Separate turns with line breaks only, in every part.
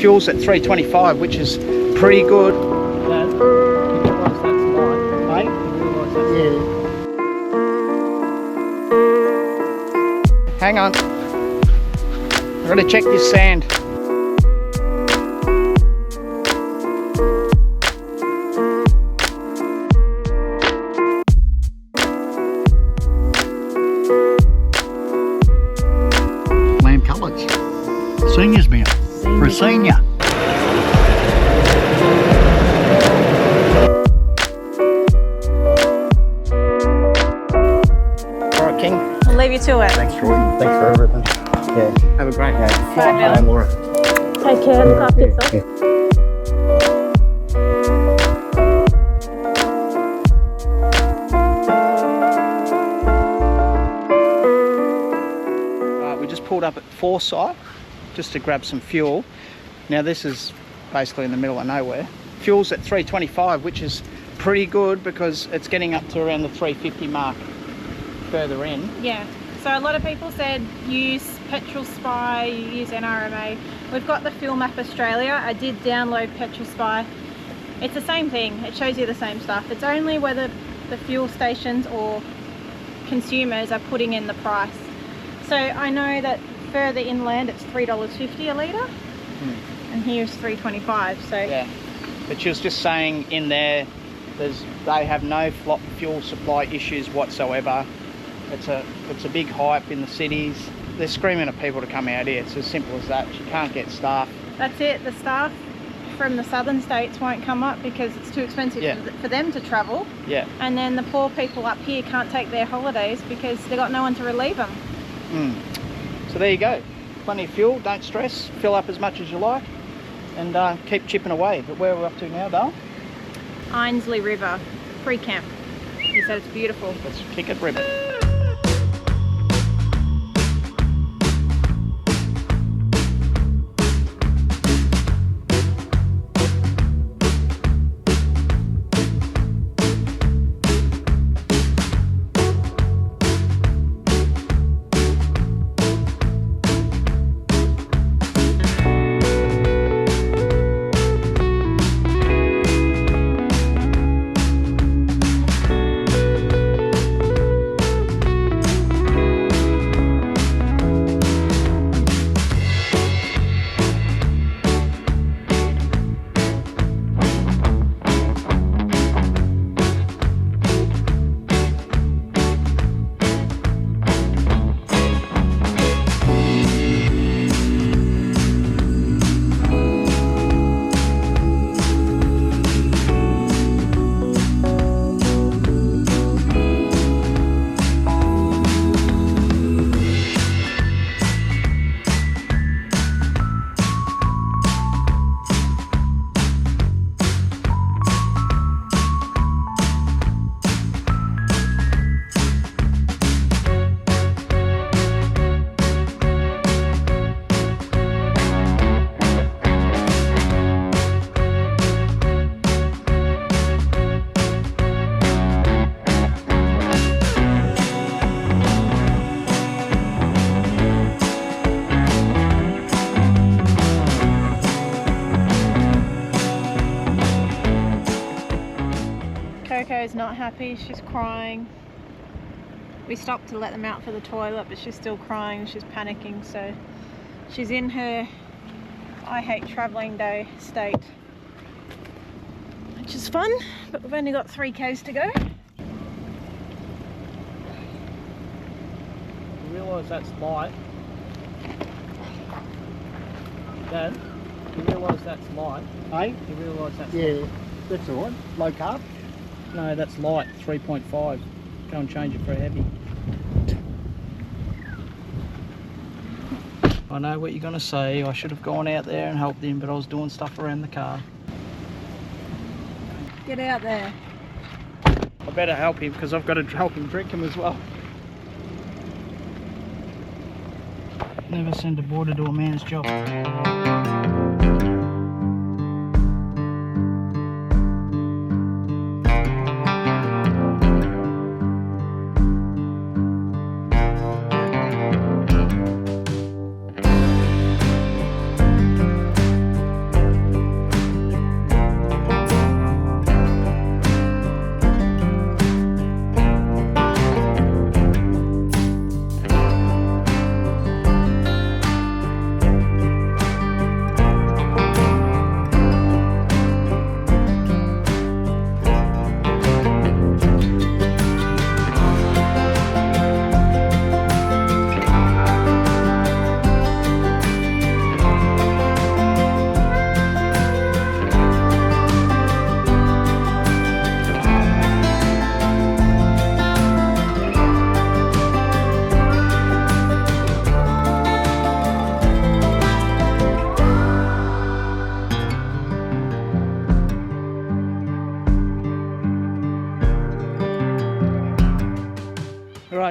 Fuel's at 325, which is pretty good.
Dad, you realise that's light,
Mate?
You realise that's
Yeah. Hang on. I've got to check this sand.
Land colours. Seniors meal. For a senior.
Alright, King.
We'll leave you to it.
Thanks, Jordan. Thanks for everything. Yeah.
Have a great day.
Bye, Bill.
Bye, Laura.
Take care, look after yourself.
Yeah.
We just pulled up at Forsyth just to grab some fuel. Now this is basically in the middle of nowhere. Fuel's at 325, which is pretty good because it's getting up to around the 350 mark further in.
Yeah, so a lot of people said use Petrol Spy, use NRMA. We've got the Fuel Map Australia. I did download Petrol Spy. It's the same thing, it shows you the same stuff. It's only whether the fuel stations or consumers are putting in the price. So I know that further inland it's $3.50 a litre, and here's $3.25. So
Yeah, but she was just saying in there, they have no fuel supply issues whatsoever. It's a big hype in the cities. They're screaming at people to come out here. It's as simple as that. You can't get staff.
that's it. The staff from the southern states won't come up because it's too expensive for them to travel.
Yeah.
And then the poor people up here can't take their holidays because they've got no one to relieve them.
So there you go. Plenty of fuel. Don't stress. Fill up as much as you like, and keep chipping away. But where are we up to now, Dale?
Ainsley River, pre-camp. He said it's beautiful.
Let's kick it ribbon.
Coco's not happy, she's crying. We stopped to let them out for the toilet, but she's still crying, she's panicking, so she's in her I hate travelling day state. Which is fun, but we've only got 3 k's to go.
You realise that's light. Dad, you realise that's light.
Hey?
You realise that's
Yeah, that's all right. Low carb.
No, that's light, 3.5. Go and change it for a heavy.
I know what you're going to say. I should have gone out there and helped him, but I was doing stuff around the car.
Get out there.
I better help him because I've got to help him drink him as well. Never send a boy to do a man's job.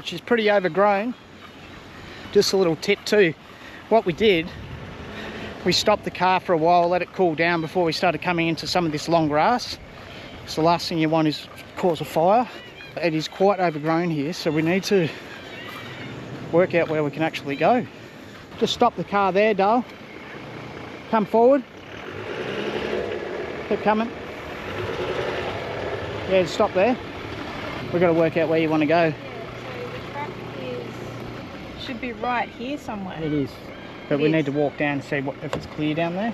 right, she's pretty overgrown. Just a little tip too. What we did, we stopped the car for a while, let it cool down before we started coming into some of this long grass. So the last thing you want is cause a fire. It is quite overgrown here, so we need to work out where we can actually go. Just stop the car there, Dale. Come forward. Keep coming. Yeah, stop there. We've got to work out where you want to go.
Yeah, so the track should be right here somewhere.
It is. But we need to walk down and see if it's clear down there.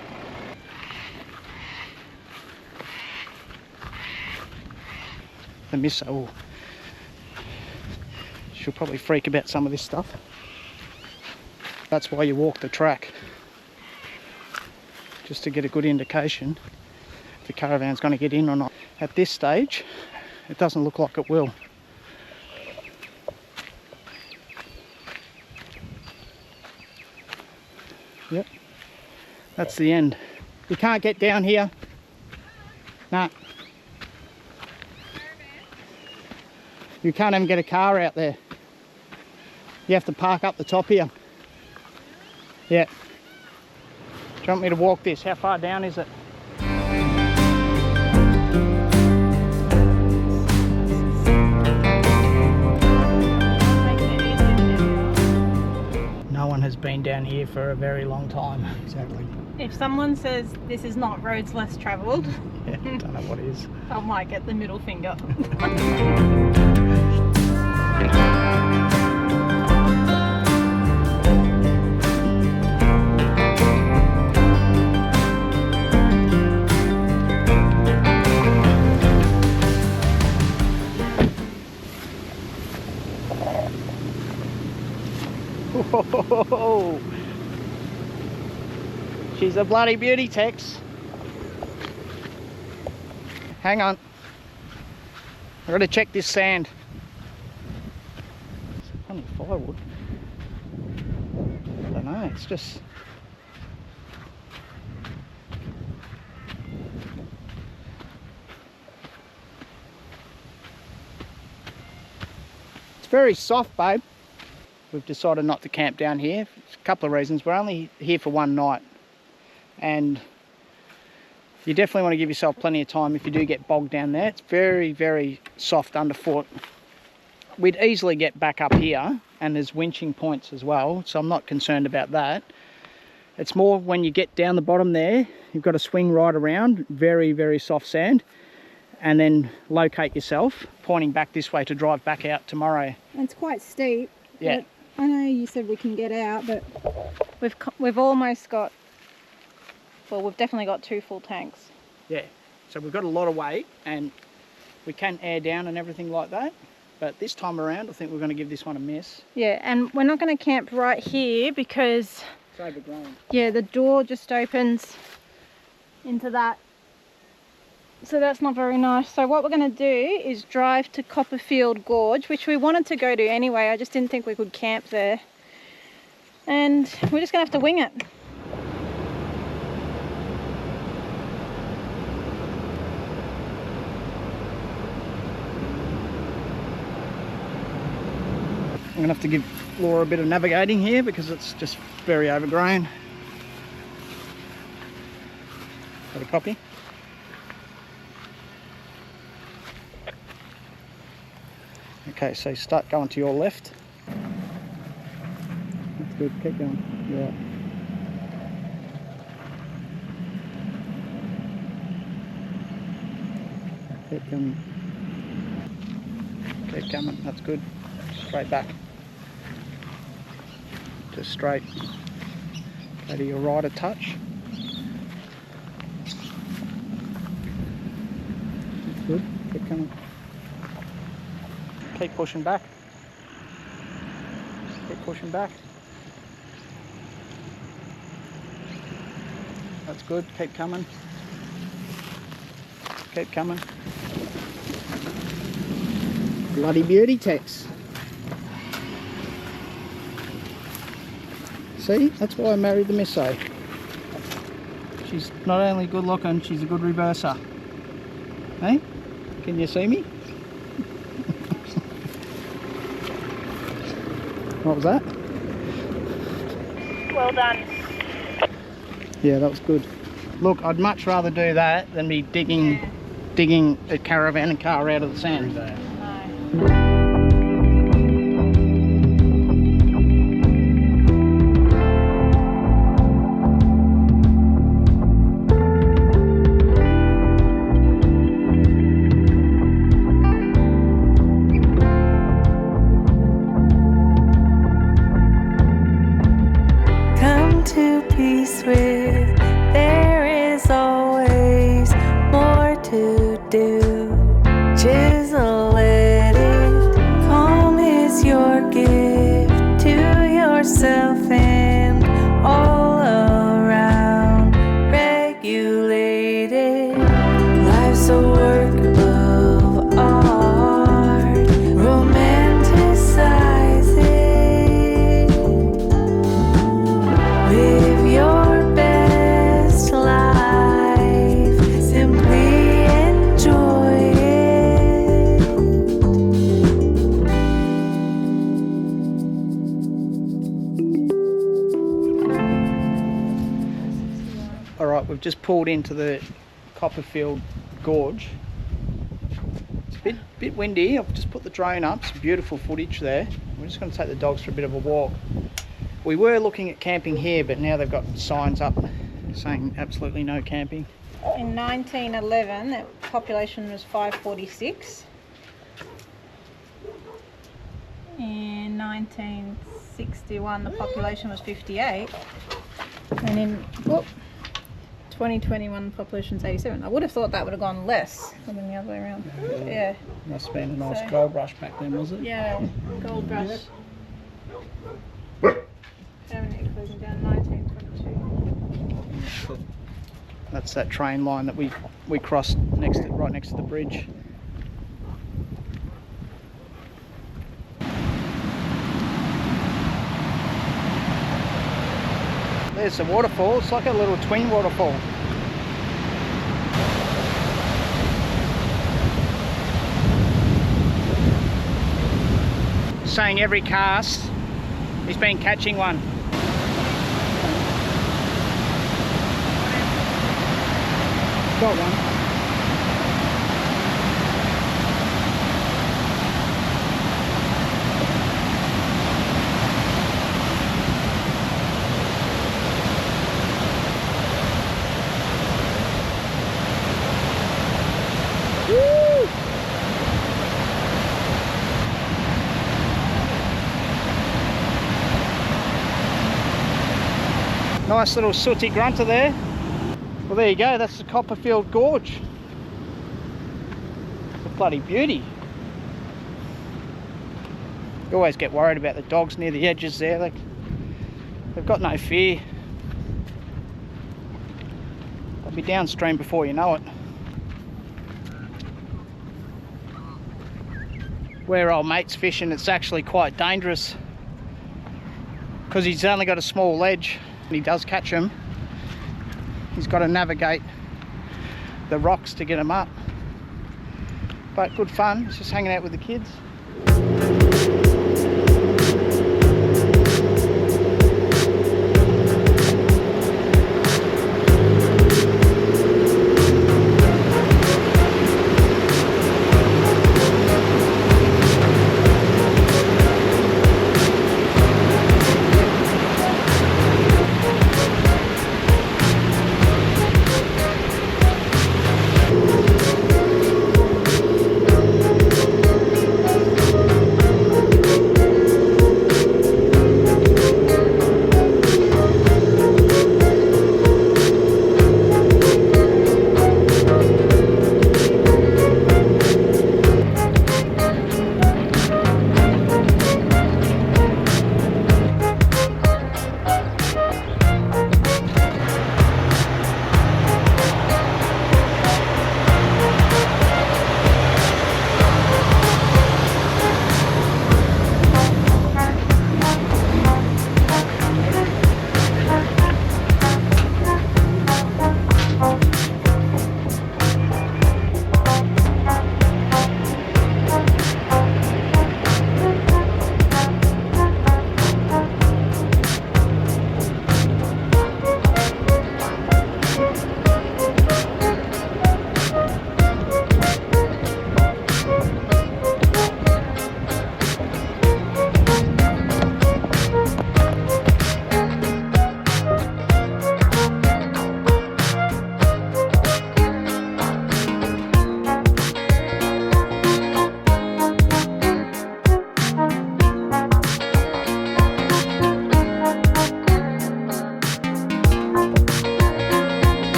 The miss, oh, she'll probably freak about some of this stuff. That's why you walk the track, just to get a good indication if the caravan's going to get in or not. At this stage, it doesn't look like it will. Yep, that's the end. You can't get down here. Nah. You can't even get a car out there. You have to park up the top here. Yeah. Do you want me to walk this? How far down is it? No one has been down here for a very long time. Exactly.
If someone says this is not roads less travelled,
Yeah, don't know what it is.
I might get the middle finger.
Whoa. She's a bloody beauty, Tex. Hang on. I've got to check this sand. It's funny firewood. I don't know, it's just... It's very soft, babe. We've decided not to camp down here. There's a couple of reasons. We're only here for one night, and you definitely want to give yourself plenty of time if you do get bogged down there. It's very, very soft underfoot. We'd easily get back up here, and there's winching points as well, so I'm not concerned about that. It's more when you get down the bottom there, you've got to swing right around, very, very soft sand, and then locate yourself, pointing back this way to drive back out tomorrow.
It's quite steep.
Yeah.
I know you said we can get out, but we've almost got, well, we've definitely got 2 full tanks.
Yeah, so we've got a lot of weight and we can air down and everything like that, but this time around I think we're going to give this one a miss.
Yeah, and we're not going to camp right here because
It's overgrown.
Yeah, the door just opens into that, so that's not very nice. So what we're going to do is drive to Copperfield Gorge, which we wanted to go to anyway. I just didn't think we could camp there, and we're just going to have to wing it.
I'm going to have to give Laura a bit of navigating here because it's just very overgrown. Got a copy? Okay, so start going to your left. That's good, keep going. Yeah. Keep coming. Keep coming, that's good. Straight back. Just straight. Go to your right a touch. That's good, keep coming. Keep pushing back. Keep pushing back. That's good, keep coming. Keep coming. Bloody beauty, Tex. See, that's why I married the Misso. She's not only good looking, she's a good reverser. Hey, can you see me? What was that?
Well done.
Yeah, that was good. Look, I'd much rather do that than be digging a caravan and car out of the sand.
No.
Come to peace with, there is always more to do. Chisel it, calm is your gift to yourself and all around. Regulated, life's a work of art. Romanticize it. Live your best life, simply enjoy it.
Alright, we've just pulled into the Copperfield Gorge. It's a bit windy. I've just put the drone up. Some beautiful footage there. We're just going to take the dogs for a bit of a walk. We were looking at camping here, but now they've got signs up saying absolutely no camping.
In 1911, the population was 546. In 1961, the population was 58. And in 2021, the population's 87. I would have thought that would have gone less than the other way around. Yeah.
Must have been a nice
So-
gold rush back then, was it?
Yeah, gold rush. Permanently closing down 1922.
That's that train line that we crossed right next to the bridge. There's the waterfall. It's like a little twin waterfall. Saying every cast he's been catching one. Got one. Woo! Nice little sooty grunter there. Well, there you go, that's the Copperfield Gorge. It's a bloody beauty. You always get worried about the dogs near the edges there. They've got no fear. They'll be downstream before you know it. Where old mate's fishing, it's actually quite dangerous because he's only got a small ledge and he does catch them. He's got to navigate the rocks to get them up. But good fun, it's just hanging out with the kids.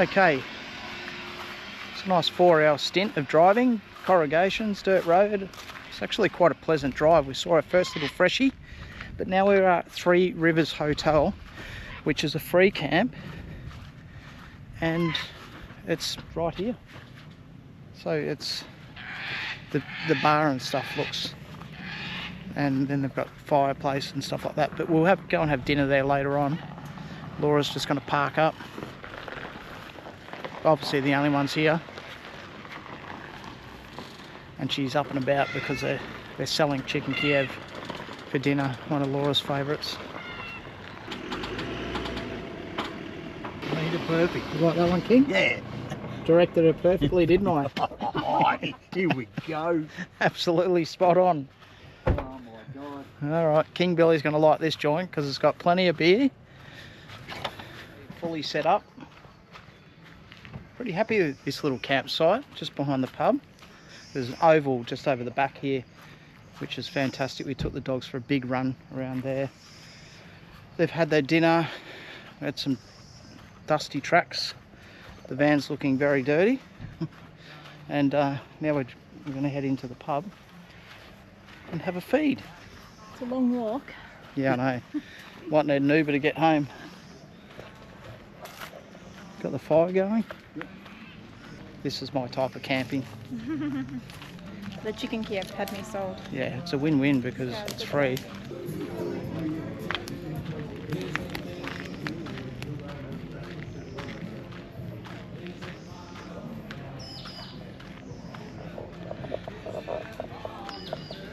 Okay, it's a nice 4-hour stint of driving, corrugations, dirt road. It's actually quite a pleasant drive. We saw our first little freshie, but now we're at 3 Rivers Hotel, which is a free camp, and it's right here. So it's the bar and stuff looks, and then they've got fireplace and stuff like that, but we'll go and have dinner there later on. Laura's just going to park up. Obviously the only ones here, and she's up and about because they're selling chicken Kiev for dinner, one of Laura's favourites.
Made it perfect.
You like that one, King?
Yeah.
Directed it perfectly, didn't I?
Here we go.
Absolutely spot on.
Oh my God.
Alright, King Billy's going to like this joint because it's got plenty of beer. Fully set up. Pretty happy with this little campsite just behind the pub. There's an oval just over the back here, which is fantastic. We took the dogs for a big run around there. They've had their dinner. We had some dusty tracks. The van's looking very dirty. And now we're going to head into the pub and have a feed.
It's a long walk.
Yeah, I know. Might need an Uber to get home. Got the fire going.
Yep.
This is my type of camping.
The chicken Kiev had me sold.
Yeah, it's a win-win because
Yeah,
it's
good.
free.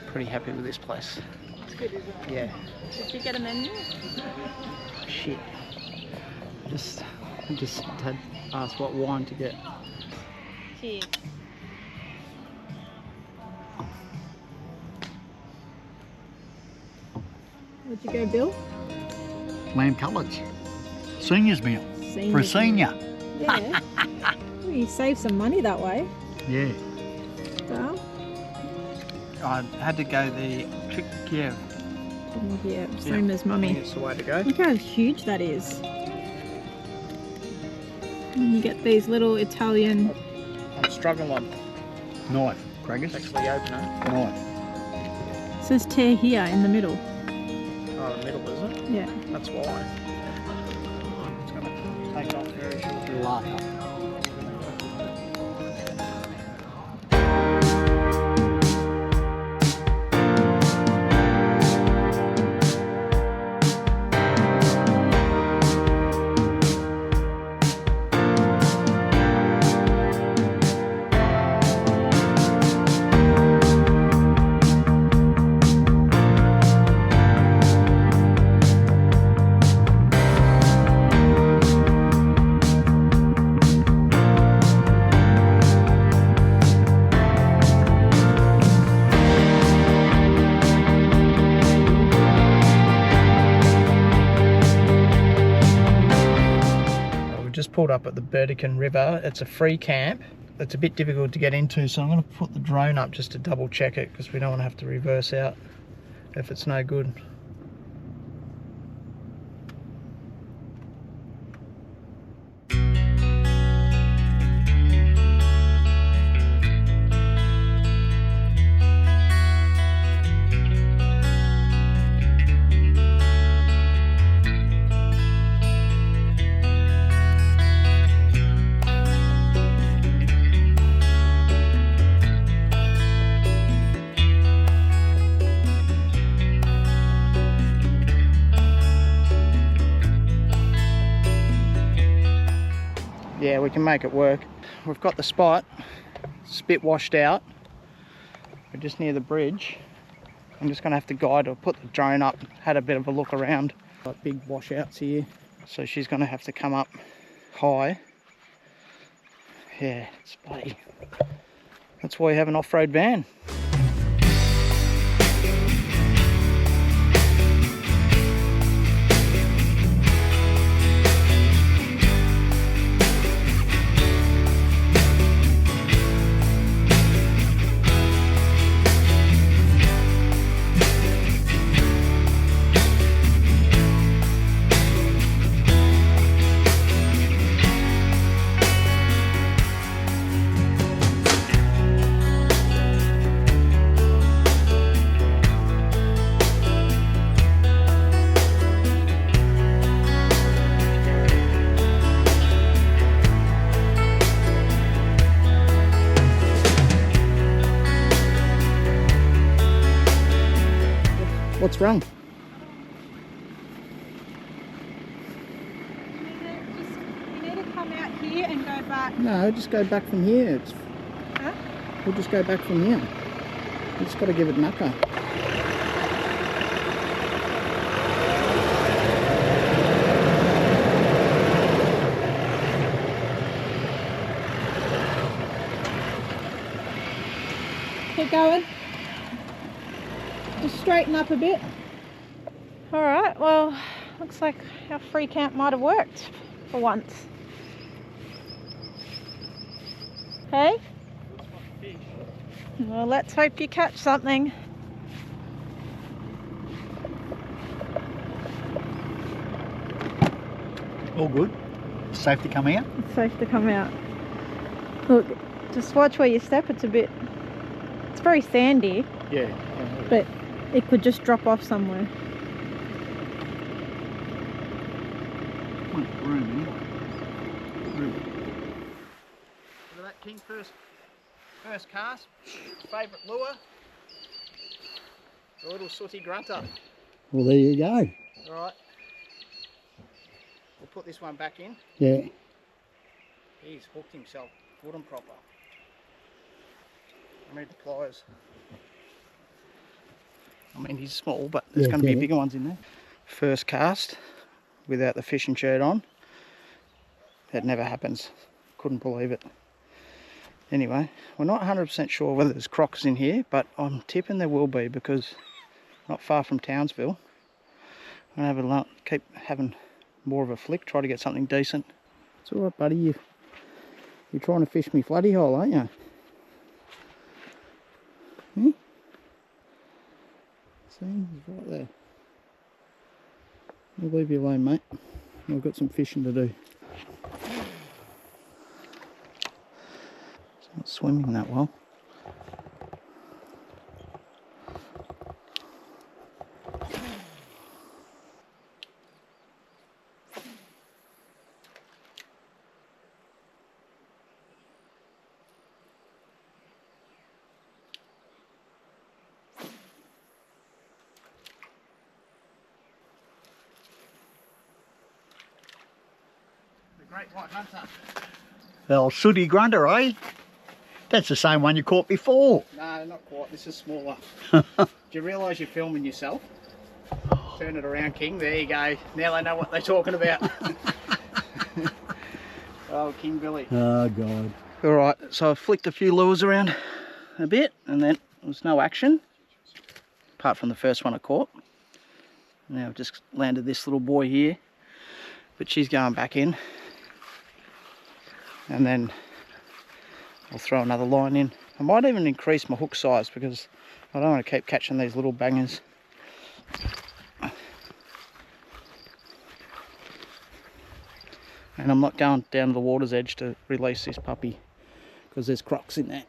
Pretty happy with this place.
It's good, isn't it?
Yeah.
Did you get a menu?
Shit. I just had asked what wine to get.
Cheers. Where'd you go, Bill?
Lamb cutlets. Senior's meal. For a senior.
Yeah. Well, you save some money that way.
Yeah.
So,
I had to go the chicken Kiev.
yeah, same as
I
mummy.
think it's the way to go.
Look how huge that is. And you get these little Italian.
I'm struggling on
Knife. Craggers.
actually open it.
Knife.
It says tear here in the middle.
Oh, the middle, is it?
Yeah.
That's why. It's going to take off very shortly.
Love.
Just pulled up at the Burdekin River. It's a free camp. It's a bit difficult to get into, so I'm going to put the drone up just to double check it because we don't want to have to reverse out if it's no good. Yeah, we can make it work. We've got the spot. It's a bit washed out. We're just near the bridge. I'm just going to have to guide her, put the drone up, had a bit of a look around. Got big washouts here. So she's going to have to come up high. Yeah, it's bloody. That's why you have an off-road van.
What's wrong?
You need to come out here and go back.
No, just go back from here. It's,
Huh?
we'll just go back from here. You just got to give it knucker.
Keep going. Just straighten up a bit. Alright, well, looks like our free camp might have worked for once. Hey? Well, let's hope you catch something.
All good. Safe to come out.
It's safe to come out. Look, just watch where you step. It's very sandy,
Yeah.
but it could just drop off somewhere.
Room, room.
Look at that king first cast. Favourite lure. The little sooty grunter.
Well, there you go.
Alright. We'll put this one back in.
Yeah.
He's hooked himself good and proper. I need the pliers. I mean, he's small, but there's going to be bigger ones in there. First cast without the fishing shirt on. That never happens. Couldn't believe it. Anyway, we're not 100% sure whether there's crocs in here, but I'm tipping there will be because not far from Townsville. I'm going to have keep having more of a flick, try to get something decent. It's alright, buddy. You're trying to fish me floody hole, aren't you? Hmm? See, he's right there. I'll leave you alone, mate. I've got some fishing to do. It's not swimming that well. Great white hunter.
Well, sooty grunter, eh? That's the same one you caught before.
No, not quite. This is smaller. Do you realise you're filming yourself? Turn it around, King. There you go. Now they know what they're talking about. Oh, King Billy.
Oh, God.
Alright, so I've flicked a few lures around a bit and then there was no action. Apart from the first one I caught. Now I've just landed this little boy here. But she's going back in. And then I'll throw another line in. I might even increase my hook size because I don't want to keep catching these little bangers. And I'm not going down to the water's edge to release this puppy because there's crocs in there.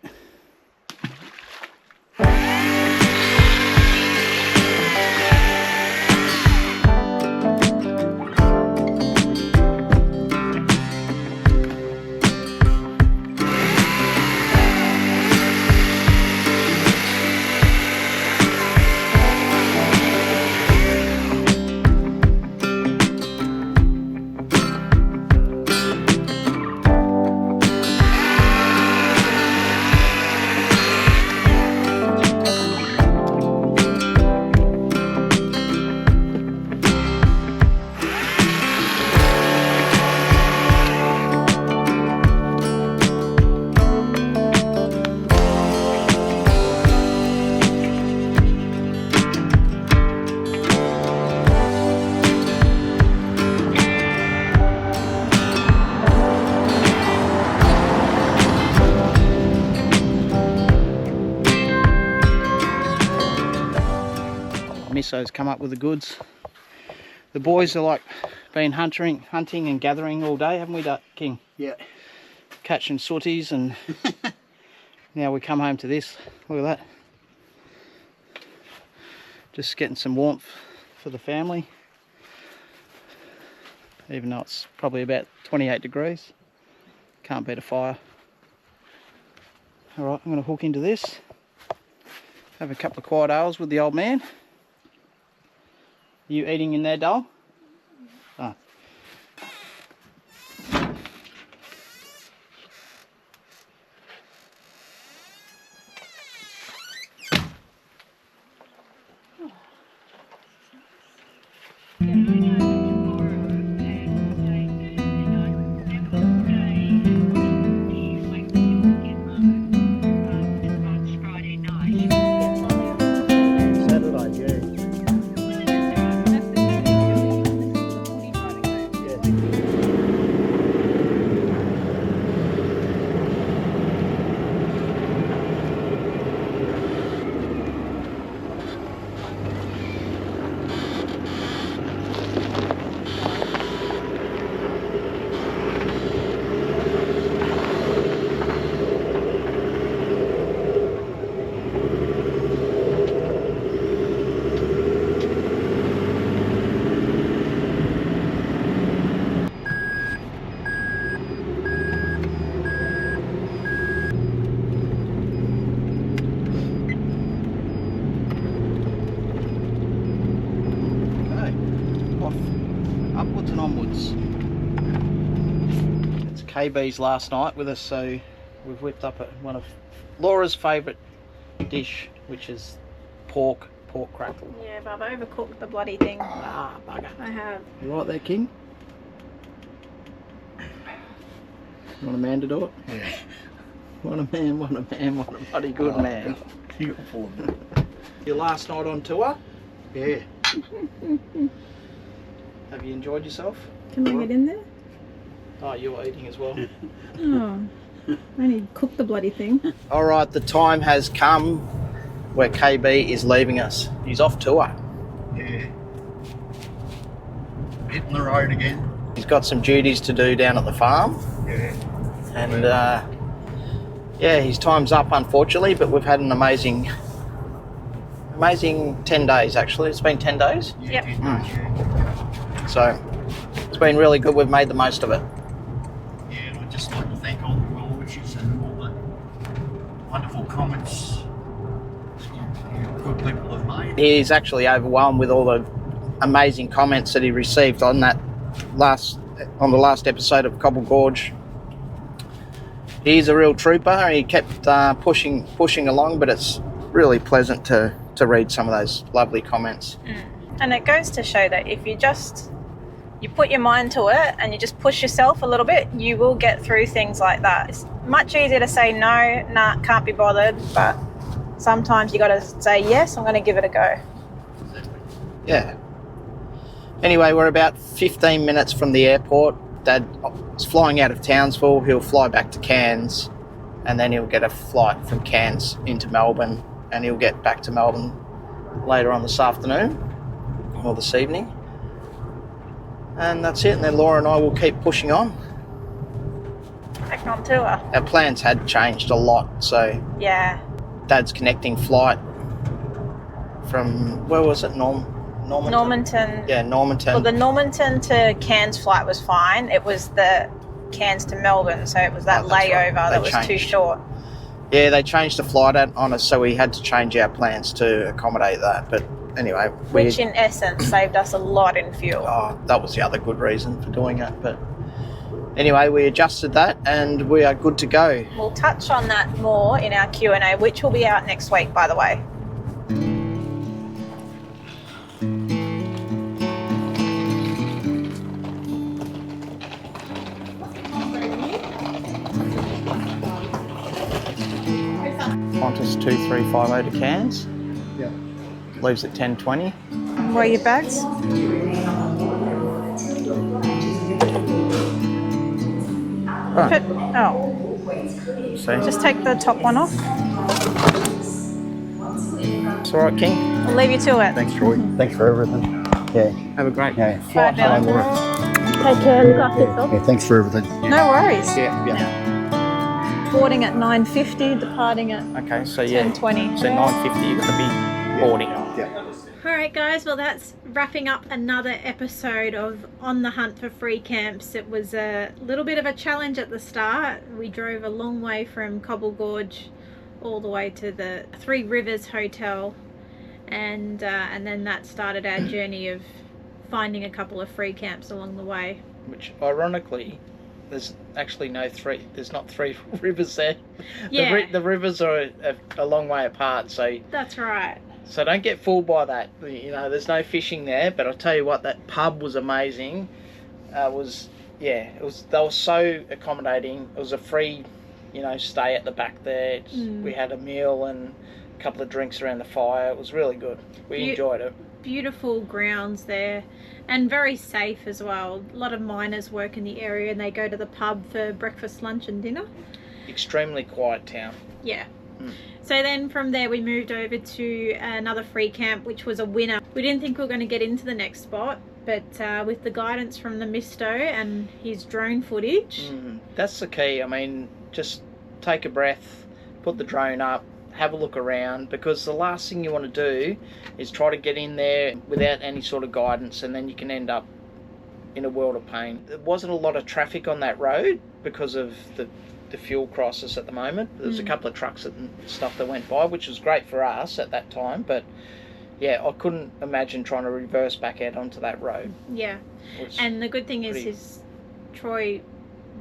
Misso's come up with the goods. The boys are like been hunting and gathering all day, haven't we, King?
Yeah.
Catching sooties and now we come home to this. Look at that. Just getting some warmth for the family. Even though it's probably about 28 degrees. Can't beat a fire. Alright, I'm going to hook into this. Have a couple of quiet hours with the old man. you eating in there, doll? Oh. Upwards and onwards. It's KB's last night with us, so we've whipped up one of Laura's favourite dish, which is pork crackle.
Yeah, but I've overcooked the bloody thing.
Ah, bugger.
I have.
You right there, King? You want a man to do it?
Yeah.
What a man, what a man, what a bloody good man.
Beautiful.
Your last night on tour?
Yeah.
Have you enjoyed yourself?
Can I get in there?
Oh, you're eating as well.
Oh, I need to cook the bloody thing.
Alright, the time has come where KB is leaving us. He's off tour.
Yeah. Hitting the road again.
He's got some duties to do down at the farm.
Yeah.
And yeah, his time's up unfortunately, but we've had an amazing 10 days actually. It's been 10 days.
Yep.
So it's been really good. We've made the most of it.
Yeah, and I'd just like to thank all the gorges and all the wonderful comments good people have made.
He's actually overwhelmed with all the amazing comments that he received on the last episode of Cobbold Gorge. He's a real trooper. He kept pushing along, but it's really pleasant to read some of those lovely comments.
And it goes to show that if you put your mind to it and you just push yourself a little bit, you will get through things like that. It's much easier to say no, nah, can't be bothered, but sometimes you got to say yes, I'm going to give it a go.
Yeah. Anyway, we're about 15 minutes from the airport. Dad's flying out of Townsville. He'll fly back to Cairns, and then he'll get a flight from Cairns into Melbourne, and he'll get back to Melbourne later on this afternoon or this evening. And that's it. And then Laura and I will keep pushing on.
Back on tour.
Our plans had changed a lot, so
Yeah.
Dad's connecting flight from, where was it? Normanton. Yeah, Normanton.
Well, the Normanton to Cairns flight was fine. It was the Cairns to Melbourne, so it was that
that's right.
layover that
They
was too
changed.
short.
Yeah, they changed the flight on us, so we had to change our plans to accommodate that. But anyway,
Which in essence saved us a lot in fuel.
that was the other good reason for doing it. But anyway, we adjusted that and we are good to go.
We'll touch on that more in our Q&A, which will be out next week, by the way.
Qantas 2350 to Cairns.
Yeah.
Leaves at 10:20.
Where are your bags?
Right. See?
Just take the top one off.
It's all right, King.
We'll leave you to it.
Thanks, Troy. Thanks for everything. Yeah.
Have a great
Yeah.
flight
Bye,
home.
Laura.
Take care, look after yourself.
Yeah, thanks for everything.
No worries.
Yeah.
Boarding at 9:50, departing at
Okay, so yeah.
10:20.
So 9:50 you're going to be boarding.
Yeah.
Alright guys, well that's wrapping up another episode of On the Hunt for Free Camps. It was a little bit of a challenge at the start. We drove a long way from Cobbold Gorge all the way to the Three Rivers Hotel, and then that started our journey of finding a couple of free camps along the way.
Which ironically, there's actually there's not three rivers there.
Yeah.
The rivers are a long way apart, so
That's right.
so don't get fooled by that. You know, there's no fishing there, but I'll tell you what, that pub was amazing. They were so accommodating. It was a free, you know, stay at the back there. We had a meal and a couple of drinks around the fire. It was really good. We enjoyed it.
Beautiful grounds there, and very safe as well. A lot of miners work in the area and they go to the pub for breakfast, lunch and dinner.
Extremely quiet town.
Yeah. So then from there we moved over to another free camp, which was a winner. We didn't think we were going to get into the next spot, but with the guidance from the Misto and his drone footage.
That's the key. I mean, just take a breath, put the drone up, have a look around, because the last thing you want to do is try to get in there without any sort of guidance, and then you can end up in a world of pain. There wasn't a lot of traffic on that road because of the fuel crisis at the moment. There was a couple of trucks and stuff that went by, which was great for us at that time, but yeah, I couldn't imagine trying to reverse back out onto that road.
Yeah, and the good thing is Troy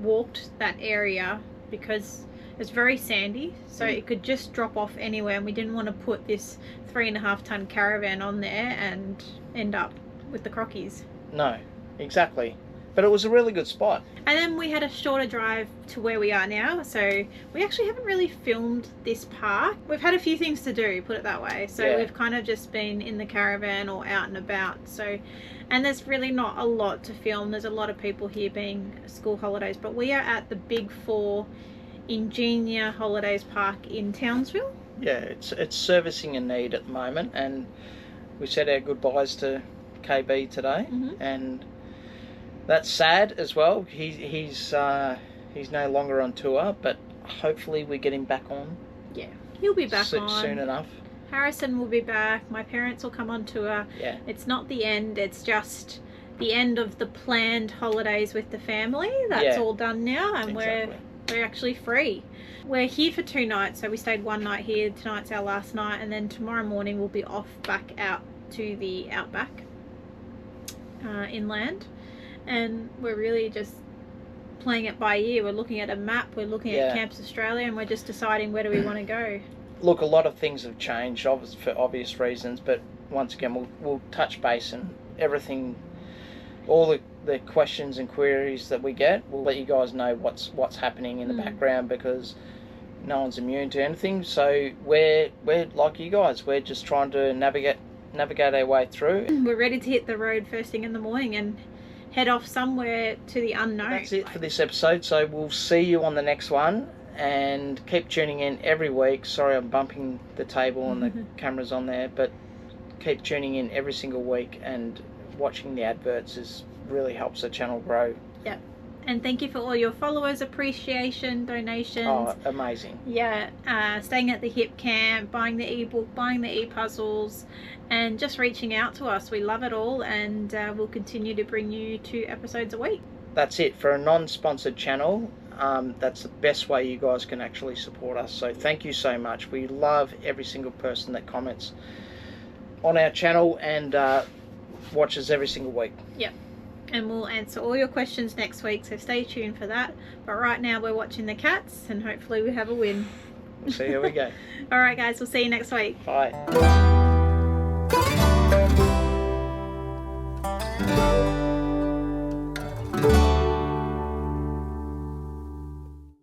walked that area because it's very sandy, so it could just drop off anywhere, and we didn't want to put this 3.5 ton caravan on there and end up with the crockies.
No, exactly. But it was a really good spot.
And then we had a shorter drive to where we are now, so we actually haven't really filmed this park. We've had a few things to do, put it that way, so we've kind of just been in the caravan or out and about. So, and there's really not a lot to film. There's a lot of people here being school holidays, but we are at the Big 4 Ingenia Holidays Park in Townsville.
Yeah, it's servicing a need at the moment, and we said our goodbyes to KB today, and that's sad as well. He's no longer on tour, but hopefully we get him back on.
Yeah, he'll be back on
soon enough.
Harrison will be back. My parents will come on tour.
Yeah,
it's not the end. It's just the end of the planned holidays with the family. That's all done now, and we're actually free. We're here for 2 nights, so we stayed 1 night here. Tonight's our last night, and then tomorrow morning we'll be off back out to the outback, inland, and we're really just playing it by ear. We're looking at a map, we're looking at Camps Australia, and we're just deciding where do we want to go. Look,
a lot of things have changed for obvious reasons, but once again we'll touch base and everything, all the questions and queries that we get, we'll let you guys know what's happening in the background, because no one's immune to anything. So we're like you guys, we're just trying to navigate our way through.
We're ready to hit the road first thing in the morning and head off somewhere to the unknown.
That's it for this episode, so we'll see you on the next one, and keep tuning in every week. Sorry I'm bumping the table and the cameras on there, but keep tuning in every single week, and watching the adverts really helps the channel grow.
Yeah, and thank you for all your followers, appreciation, donations.
Oh, amazing.
Yeah, staying at the Hipcamp, buying the ebook, buying the e-puzzles, and just reaching out to us. We love it all, and we'll continue to bring you 2 episodes a week.
That's it for a non-sponsored channel. That's the best way you guys can actually support us, so thank you so much. We love every single person that comments on our channel and watches every single week.
Yep, and we'll answer all your questions next week, so stay tuned for that. But right now we're watching the cats, and hopefully we have a win.
We'll see how we go.
All right guys, we'll see you next week.
Bye.